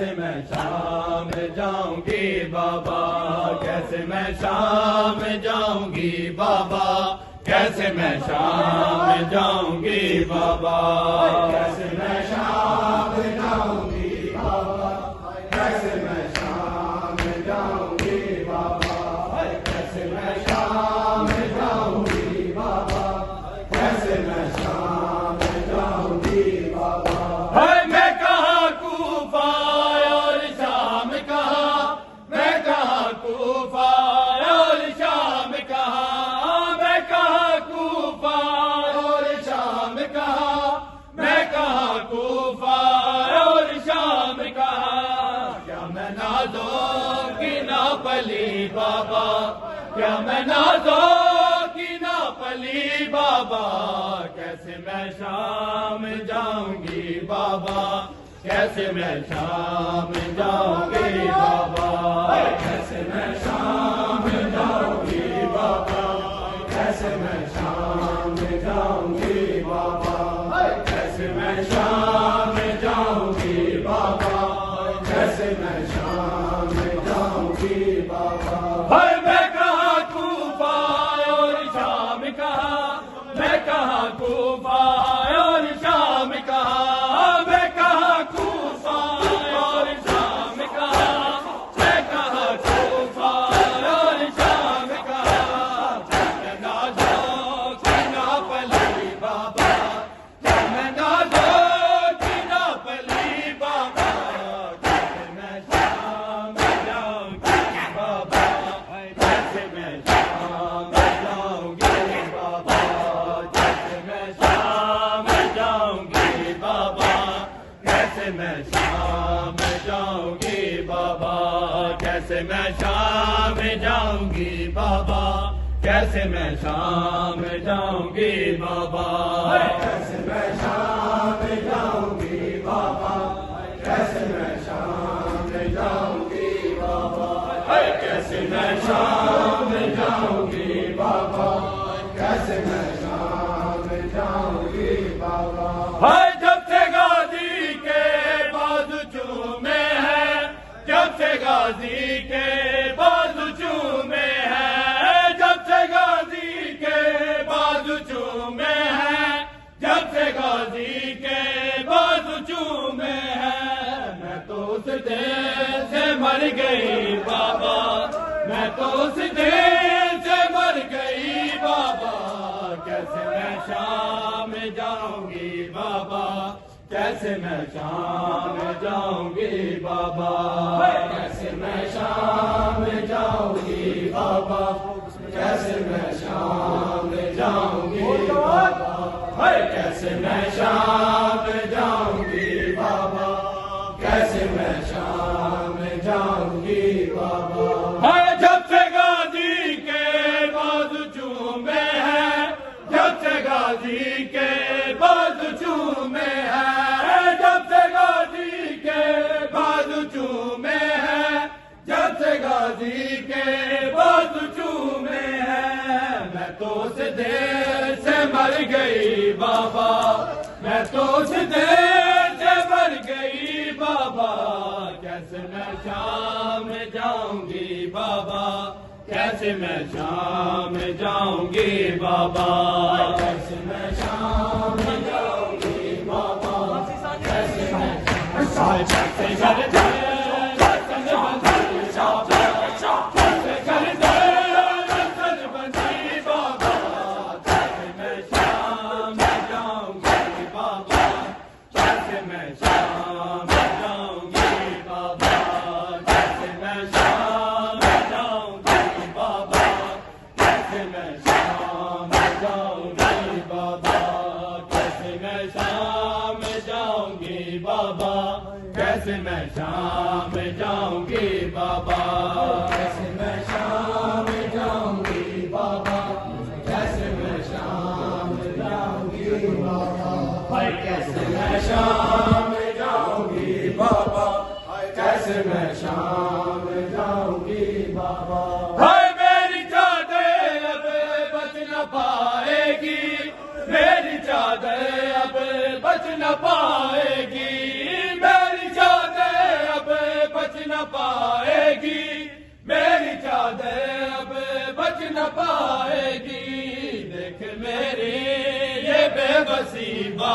کیسے میں شام جاؤں گی بابا کیسے میں شام جاؤں گی بابا کیسے میں شام جاؤں گی بابا کیسے میں شام جاؤں گی بابا کیسے میں شام جاؤں گی بابا کیسے میں شام جاؤں گی بابا کیسے میں شام جاؤں گی بابا میں کہاں کوفہ اور شام کہاں میں کہاں کوفہ اور شام کہاں میں کہاں کوفہ اور شام کہاں میں کہاں کوفہ اور شام کہاں کیا میں نازوں کی ناپلی بابا کیا میں نازوں کی ناپلی بابا کیسے میں شام جاؤں گی بابا کیسے میں شام جاؤں گی بابا کیسے میں شام جاؤں گی بابا کیسے میں شام جاؤں گی بابا کیسے میں شام جاؤں گی بابا کیسے میں شام جاؤں گی بابا میں کہاں کوفہ اور شام کہاں میں کہاں کوفہ اور شام کہاں میں کہاں کوفہ اور شام کہاں میں کہاں کوفہ اور شام کہاں میں نازوں کی ناپلی بابا میں نازوں کی ناپلی بابا کیسے میں شام جاؤں گی بابا کیسے میں شام جاؤں گی بابا کیسے میں شام جاؤں گی بابا کیسے میں شام جاؤں گی بابا کیسے میں شام جاؤں گی بابا کیسے میں شام جاؤں گی بابا کیسے میں شام جاؤں گی بابا کیسے میں شام جاؤں گی بابا کیسے میں شام جاؤں گی بابا کیسے میں شام جاؤں گی بابا جب سے غازی کے بازو چومے ہیں جب سے غازی کے بازو چومے ہیں جب سے غازی کے بازو چومے ہیں جب سے غازی کے بازو چومے ہیں میں تو اس دل سے مر گئی بابا میں تو اس دل سے مر گئی بابا کیسے میں شام جاؤں گی بابا کیسے میں شام جاؤں گی بابا کیسے میں شام جاؤں گی بابا کیسے میں شام جاؤں گی بابا کیسے میں شام جاؤں گی بابا کیسے میں شام جاؤں گی بابا جب سے غازی کے بازو چومے ہیں جب سے غازی کے بازو چومے ہیں جب سے غازی کے بازو چومے ہیں جب سے غازی کے بازو چومے ہیں میں تو اس دل سے مر گئی بابا میں تو اس دل سے مر گئی بابا کیسے میں شام جاؤں گی بابا کیسے میں شام جاؤں گی بابا کیسے میں شام جاؤں گی بابا کیسے میں کیسے میں شام جاؤں گی بابا کیسے میں شام جاؤں گی بابا کیسے میں شام جاؤں گی بابا کیسے میں شام جاؤں گی بابا کیسے میں شام جاؤں گی بابا میری چادر اب بچ نہ پائے گی میری چادر اب بچ نہ پائے گی میری چادر اب